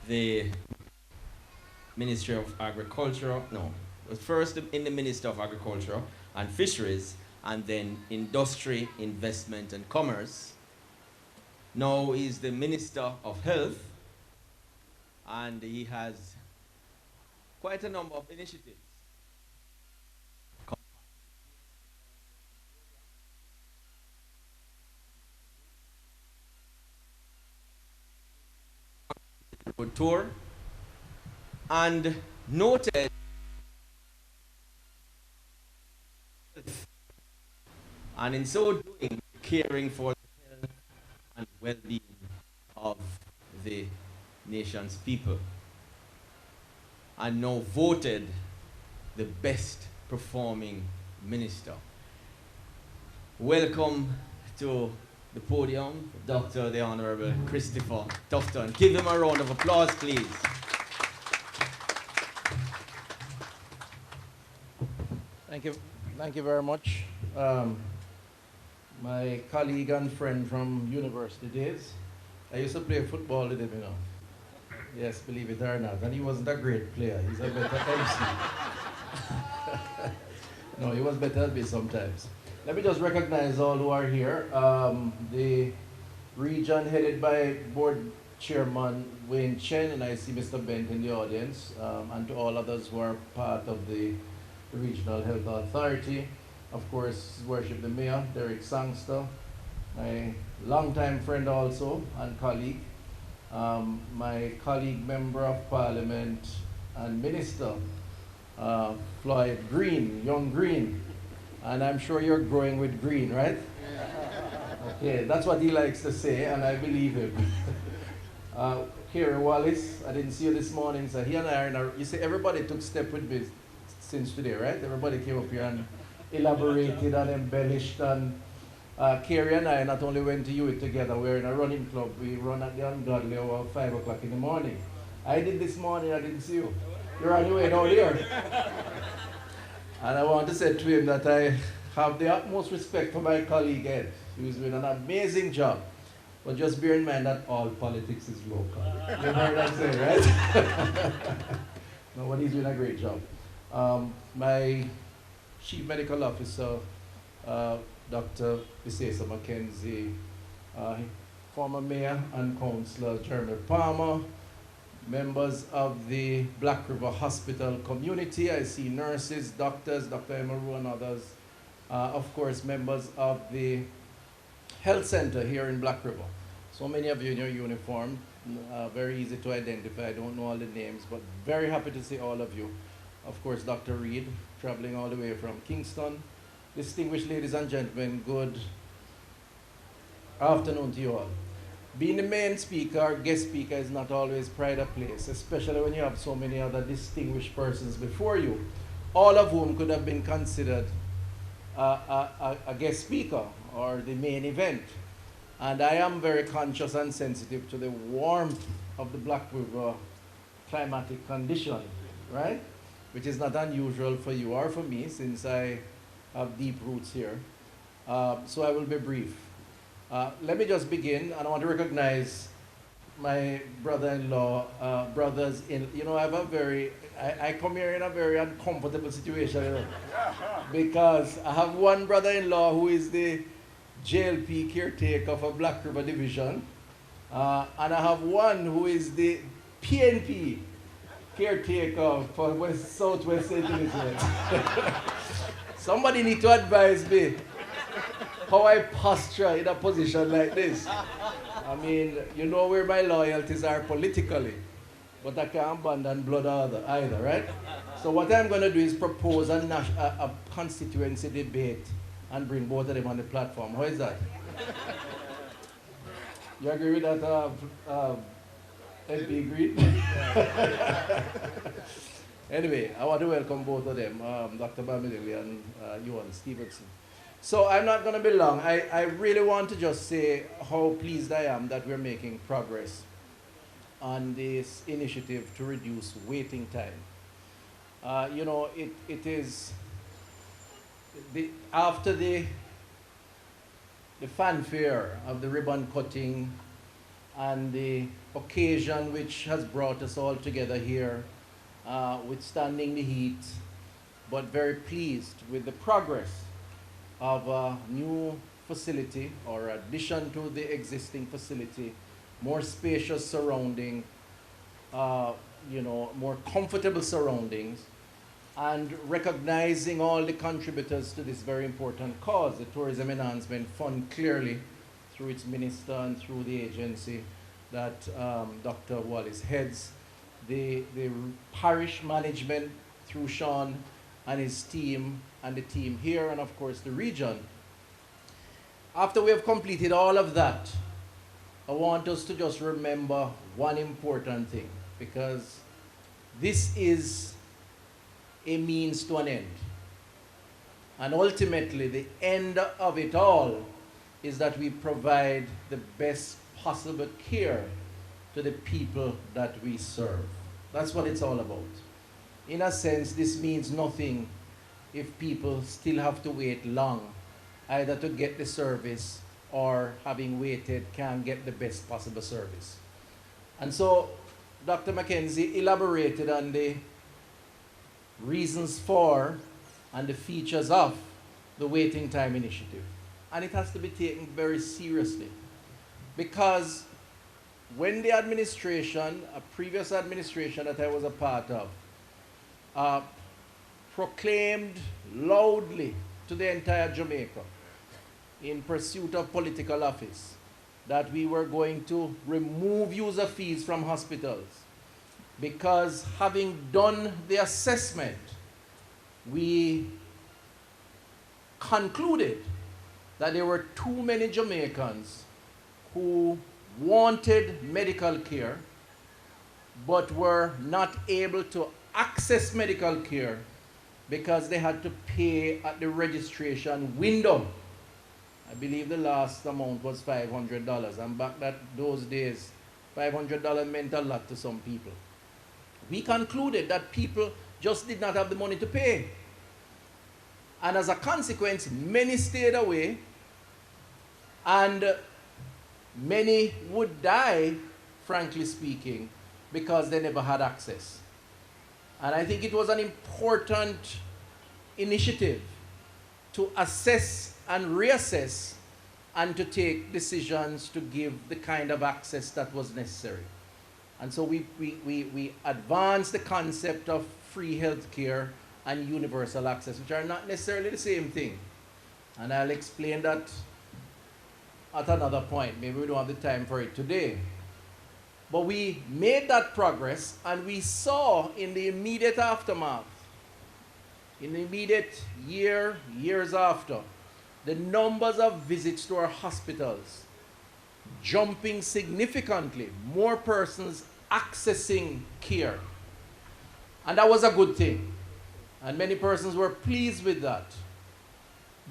the Ministry of Agriculture, no, was first in the Minister of Agriculture and Fisheries, and then Industry, Investment and Commerce. Now he's the Minister of Health, and he has quite a number of initiatives. Tour and noted and in so doing caring for the health and well-being of the nation's people, and now voted the best performing minister. Welcome to the podium, Dr. the Honorable Christopher Tufton. Give him a round of applause, please. Thank you very much. My colleague and friend from university days. I used to play football with him, you know. Yes, believe it or not. And he wasn't a great player. He's a better MC. No, he was better at me sometimes. Let me just recognize all who are here. The region headed by Board Chairman Wayne Chen, and I see Mr. Bent in the audience, and to all others who are part of the Regional Health Authority. Of course, His Worship the Mayor, Derek Sangster, my longtime friend also and colleague, my colleague Member of Parliament and Minister, Floyd Green, Young Green. And I'm sure you're growing with green, right? Okay, that's what he likes to say, and I believe him. Kerry Wallace, I didn't see you this morning, so he and I are in a, you see, everybody took step with me since today, right? Everybody came up here and elaborated and embellished, and Kerry and I not only went to UIT together, we're in a running club. We run at the ungodly hour of 5 o'clock in the morning. I did this morning, I didn't see you. You're on your way down here. And I want to say to him that I have the utmost respect for my colleague Ed, who's doing an amazing job. But just bear in mind that all politics is local. You heard what I'm saying, right? No, but he's doing a great job. My Chief Medical Officer, Dr. Bisesa Mackenzie, former Mayor and Councillor Jeremy Palmer, members of the Black River Hospital community. I see nurses, doctors, Dr. Emaru and others. Of course, members of the health center here in Black River. So many of you in your uniform, very easy to identify. I don't know all the names, but very happy to see all of you. Of course, Dr. Reed, traveling all the way from Kingston. Distinguished ladies and gentlemen, good afternoon to you all. Being the main speaker or guest speaker is not always pride of place, especially when you have so many other distinguished persons before you, all of whom could have been considered a guest speaker or the main event. And I am very conscious and sensitive to the warmth of the Black River climatic condition, right? Which is not unusual for you or for me, since I have deep roots here. So I will be brief. Let me just begin, and I want to recognize my brother-in-law, you know, I have a very, I come here in a very uncomfortable situation, you know, because I have one brother-in-law who is the JLP caretaker for Black River Division, and I have one who is the PNP caretaker for Southwest St. Elizabeth. Somebody need to advise me how I posture in a position like this. I mean, you know where my loyalties are politically, but I can't abandon blood either, right? So what I'm going to do is propose a constituency debate and bring both of them on the platform. How is that? You agree with that, MP agreed? Anyway, I want to welcome both of them, Dr. Bamidele and Ewan Stevenson. So I'm not going to be long. I really want to just say how pleased I am that we're making progress on this initiative to reduce waiting time. You know, it is, after the fanfare of the ribbon cutting and the occasion which has brought us all together here, withstanding the heat, but very pleased with the progress of a new facility or addition to the existing facility, more spacious surrounding, more comfortable surroundings, and recognizing all the contributors to this very important cause, the Tourism Enhancement Fund, clearly through its minister and through the agency that Dr. Wallace heads, the parish management through Sean and his team, and the team here, and of course the region. After we have completed all of that, I want us to just remember one important thing, because this is a means to an end. And ultimately, the end of it all is that we provide the best possible care to the people that we serve. That's what it's all about. In a sense, this means nothing if people still have to wait long, either to get the service or, having waited, can't get the best possible service. And so Dr. Mackenzie elaborated on the reasons for and the features of the waiting time initiative. And it has to be taken very seriously, because when the administration, a previous administration that I was a part of, proclaimed loudly to the entire Jamaica, in pursuit of political office, that we were going to remove user fees from hospitals, because having done the assessment, we concluded that there were too many Jamaicans who wanted medical care but were not able to access medical care because they had to pay at the registration window. I believe the last amount was $500, and back those days, $500 meant a lot to some people. We concluded that people just did not have the money to pay. And as a consequence, many stayed away, and many would die, frankly speaking, because they never had access. And I think it was an important initiative to assess and reassess and to take decisions to give the kind of access that was necessary. And so we advanced the concept of free healthcare and universal access, which are not necessarily the same thing. And I'll explain that at another point. Maybe we don't have the time for it today. But we made that progress, and we saw in the immediate aftermath, in the immediate years after, the numbers of visits to our hospitals jumping significantly, more persons accessing care. And that was a good thing. And many persons were pleased with that.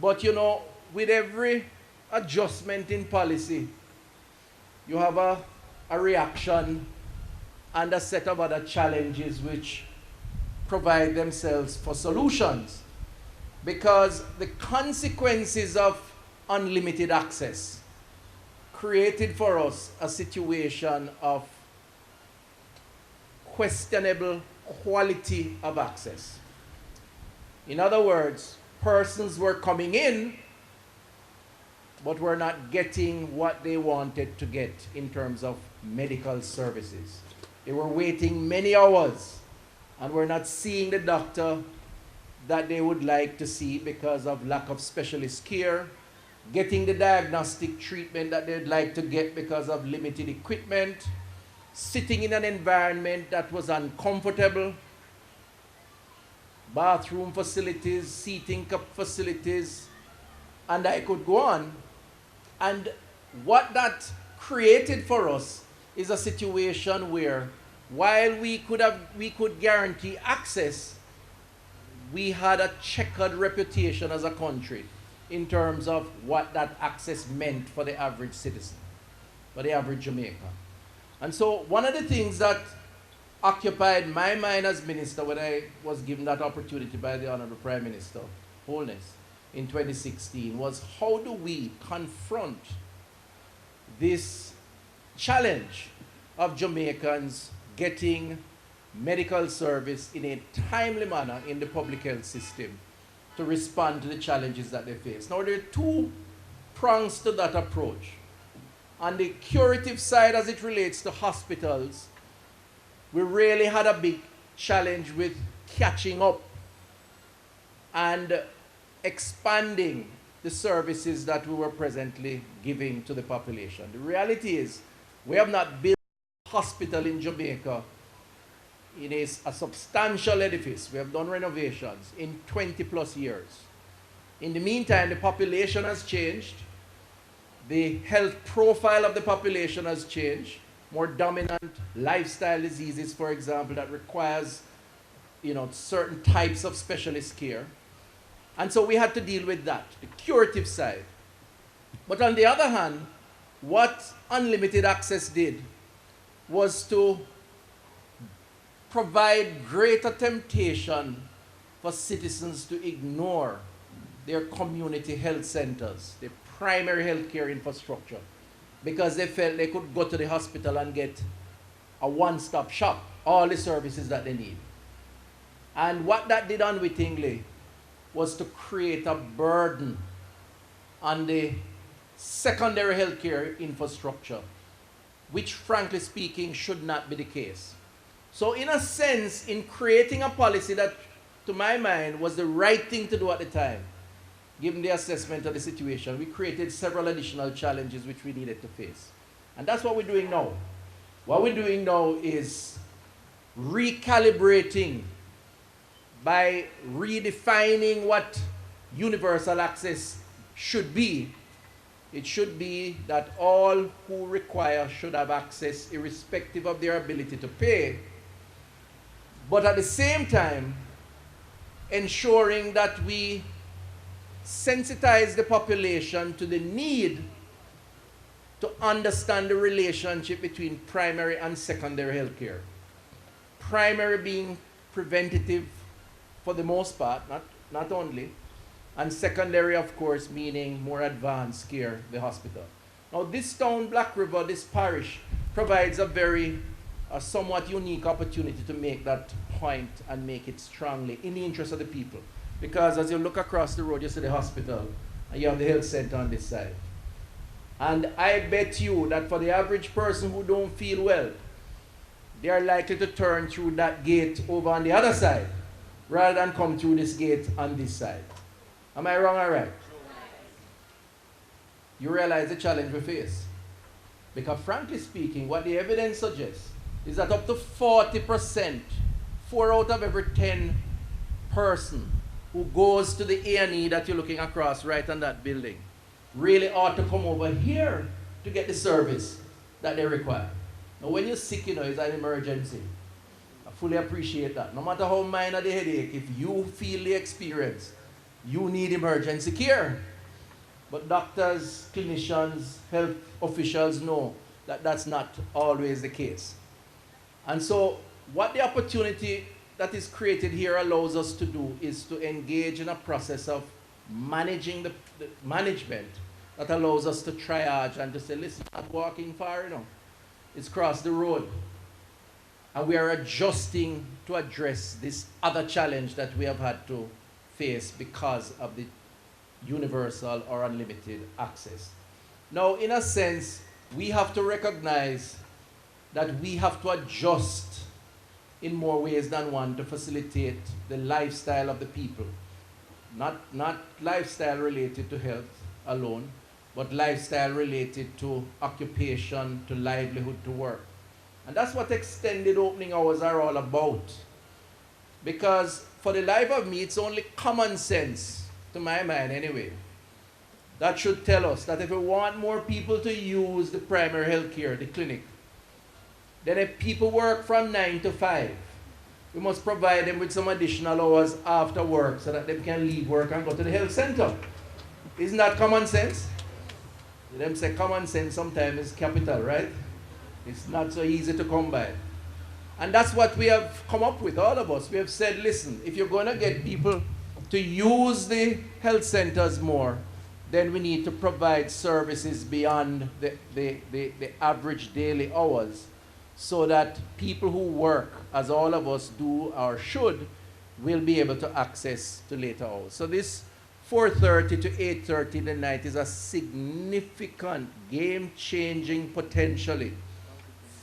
But you know, with every adjustment in policy, you have a reaction and a set of other challenges which provide themselves for solutions. Because the consequences of unlimited access created for us a situation of questionable quality of access. In other words, persons were coming in, but were not getting what they wanted to get in terms of medical services. They were waiting many hours and were not seeing the doctor that they would like to see because of lack of specialist care, getting the diagnostic treatment that they'd like to get because of limited equipment, sitting in an environment that was uncomfortable, bathroom facilities, seating facilities, and I could go on. And what that created for us is a situation where, while we could guarantee access, we had a checkered reputation as a country in terms of what that access meant for the average citizen, for the average Jamaican. And so one of the things that occupied my mind as minister when I was given that opportunity by the Honorable Prime Minister, Holness, in 2016 was, how do we confront this challenge of Jamaicans getting medical service in a timely manner in the public health system to respond to the challenges that they face. Now, there are two prongs to that approach. On the curative side, as it relates to hospitals, we really had a big challenge with catching up and expanding the services that we were presently giving to the population. The reality is, we have not built a hospital in Jamaica in a substantial edifice. We have done renovations in 20 plus years. In the meantime, the population has changed. The health profile of the population has changed. More dominant lifestyle diseases, for example, that requires certain types of specialist care. And so we had to deal with that, the curative side. But on the other hand, what unlimited access did was to provide greater temptation for citizens to ignore their community health centers, their primary health care infrastructure, because they felt they could go to the hospital and get a one-stop shop, all the services that they need. And what that did unwittingly was to create a burden on the secondary healthcare infrastructure, which frankly speaking should not be the case. So in a sense, in creating a policy that, to my mind, was the right thing to do at the time, given the assessment of the situation, we created several additional challenges which we needed to face. And that's what we're doing now. What we're doing now is recalibrating by redefining what universal access should be. It should be that all who require should have access irrespective of their ability to pay, but at the same time ensuring that we sensitize the population to the need to understand the relationship between primary and secondary health care. Primary being preventative for the most part, not only, and secondary, of course, meaning more advanced care, the hospital. Now, this town, Black River, this parish, provides a somewhat unique opportunity to make that point and make it strongly in the interest of the people. Because as you look across the road, you see the hospital, and you have the health center on this side. And I bet you that for the average person who don't feel well, they are likely to turn through that gate over on the other side, rather than come through this gate on this side. Am I wrong or right? You realize the challenge we face. Because frankly speaking, what the evidence suggests is that up to 40%, 4 out of every 10 person who goes to the A&E that you're looking across right on that building really ought to come over here to get the service that they require. Now when you're sick, it's an emergency. I fully appreciate that. No matter how minor the headache, if you feel the experience, you need emergency care. But doctors, clinicians, health officials know that that's not always the case. And so what the opportunity that is created here allows us to do is to engage in a process of managing the management that allows us to triage and to say, listen, I'm not walking far, it's across the road. And we are adjusting to address this other challenge that we have had to face because of the universal or unlimited access. Now, in a sense, we have to recognize that we have to adjust in more ways than one to facilitate the lifestyle of the people. Not lifestyle related to health alone, but lifestyle related to occupation, to livelihood, to work. And that's what extended opening hours are all about. Because for the life of me, it's only common sense, to my mind anyway, that should tell us that if we want more people to use the primary health care, the clinic, then if people work from 9 to 5, we must provide them with some additional hours after work so that they can leave work and go to the health center. Isn't that common sense? Them say common sense sometimes is capital, right? It's not so easy to come by. And that's what we have come up with, all of us. We have said, listen, if you're going to get people to use the health centers more, then we need to provide services beyond the average daily hours so that people who work, as all of us do or should, will be able to access to later hours. So this 4:30 to 8:30 in the night is a significant, game-changing, potentially,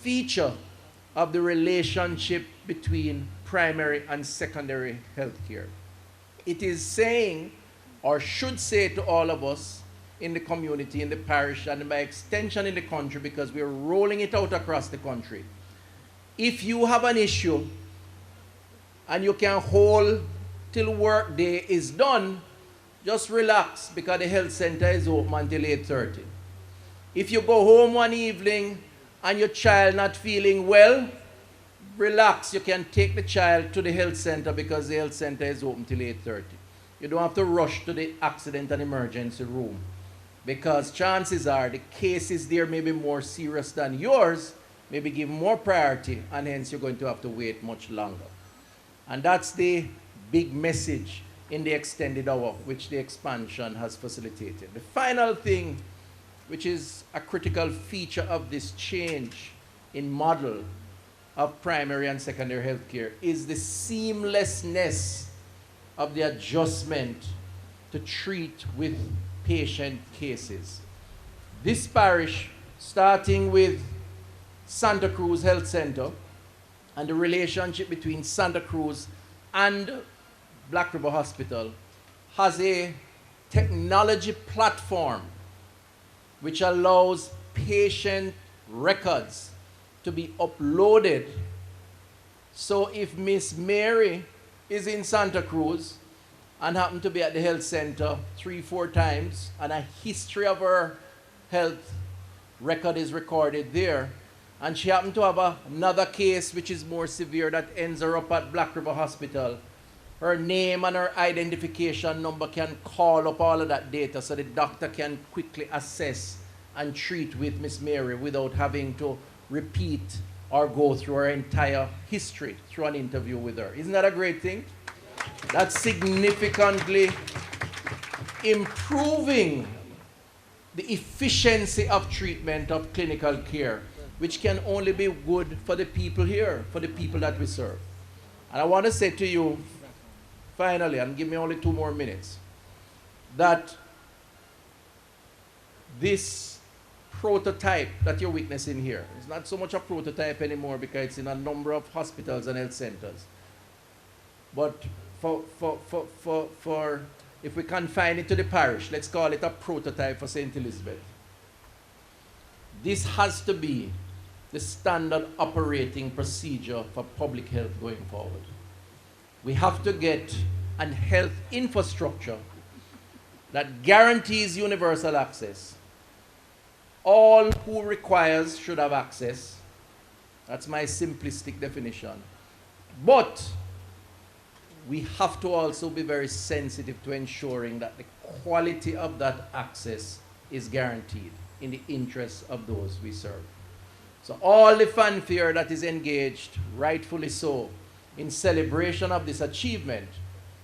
feature of the relationship between primary and secondary health care. It is saying, or should say to all of us in the community, in the parish, and by extension in the country, because we're rolling it out across the country. If you have an issue and you can hold till work day is done, just relax, because the health center is open until 8:30. If you go home one evening and your child not feeling well, relax, you can take the child to the health center because the health center is open till 8:30. You don't have to rush to the accident and emergency room, because chances are the cases there may be more serious than yours, maybe give more priority, and hence you're going to have to wait much longer. And that's the big message in the extended hour, which the expansion has facilitated. The final thing, which is a critical feature of this change in model of primary and secondary health care, is the seamlessness of the adjustment to treat with patient cases. This parish, starting with Santa Cruz Health Center and the relationship between Santa Cruz and Black River Hospital, has a technology platform which allows patient records to be uploaded. So if Miss Mary is in Santa Cruz and happen to be at the health center 3-4 times, and a history of her health record is recorded there, and she happened to have another case which is more severe that ends her up at Black River Hospital, her name and her identification number can call up all of that data so the doctor can quickly assess and treat with Miss Mary without having to repeat or go through her entire history through an interview with her. Isn't that a great thing? That's significantly improving the efficiency of treatment of clinical care, which can only be good for the people here, for the people that we serve. And I want to say to you, finally, and give me only 2 more minutes, that this prototype that you're witnessing here is not so much a prototype anymore because it's in a number of hospitals and health centers. But for if we confine it to the parish, let's call it a prototype for St. Elizabeth. This has to be the standard operating procedure for public health going forward. We have to get a health infrastructure that guarantees universal access. All who requires should have access. That's my simplistic definition. But we have to also be very sensitive to ensuring that the quality of that access is guaranteed in the interests of those we serve. So all the fanfare that is engaged, rightfully so, in celebration of this achievement,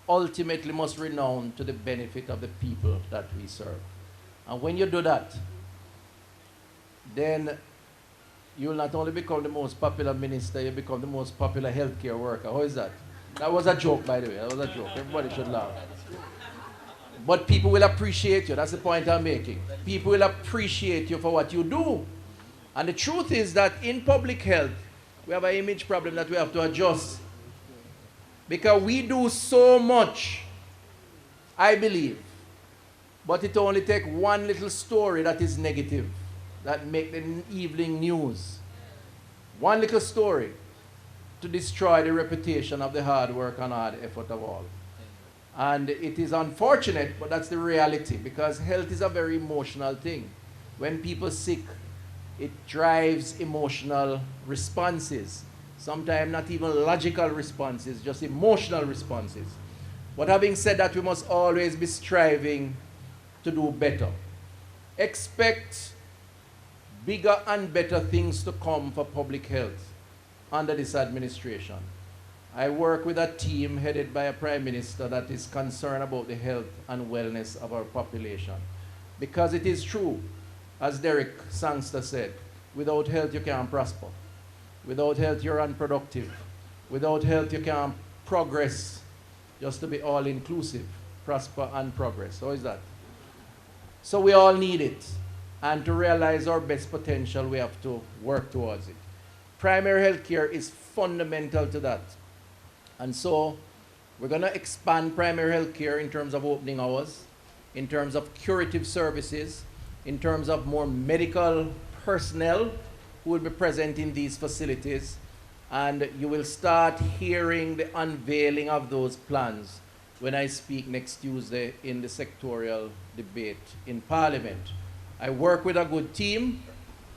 ultimately must renown to the benefit of the people that we serve. And when you do that, then you'll not only become the most popular minister, you become the most popular healthcare worker. How is that? That was a joke, by the way. That was a joke. Everybody should laugh. But people will appreciate you. That's the point I'm making. People will appreciate you for what you do. And the truth is that in public health, we have an image problem that we have to adjust. Because we do so much, I believe, but it only takes one little story that is negative, that make the evening news. One little story to destroy the reputation of the hard work and hard effort of all. And it is unfortunate, but that's the reality, because health is a very emotional thing. When people are sick, it drives emotional responses. Sometimes not even logical responses, just emotional responses. But having said that, we must always be striving to do better. Expect bigger and better things to come for public health under this administration. I work with a team headed by a Prime Minister that is concerned about the health and wellness of our population. Because it is true, as Derek Sangster said, without health you can't prosper. Without health you're unproductive. Without health you can't progress. Just to be all inclusive, prosper and progress. How is that? So we all need it. And to realize our best potential, we have to work towards it. Primary health care is fundamental to that. And so we're going to expand primary health care in terms of opening hours, in terms of curative services, in terms of more medical personnel who will be present in these facilities. And you will start hearing the unveiling of those plans when I speak next Tuesday in the sectorial debate in Parliament. I work with a good team,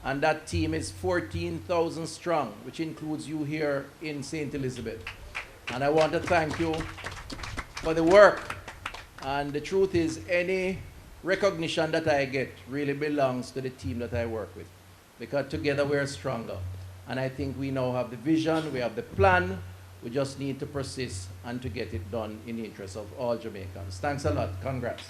and that team is 14,000 strong, which includes you here in St. Elizabeth. And I want to thank you for the work. And the truth is, any recognition that I get really belongs to the team that I work with, because together we're stronger. And I think we now have the vision, we have the plan, we just need to persist and to get it done in the interest of all Jamaicans. Thanks a lot. Congrats.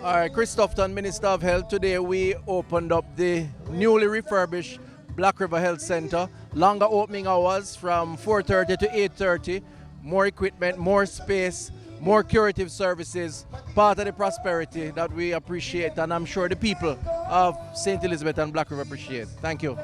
All right, Chris Tufton, Minister of Health. Today we opened up the newly refurbished Black River Health Center. Longer opening hours from 4:30 to 8:30. More equipment, more space, more curative services. Part of the prosperity that we appreciate, and I'm sure the people of St. Elizabeth and Black River appreciate. Thank you.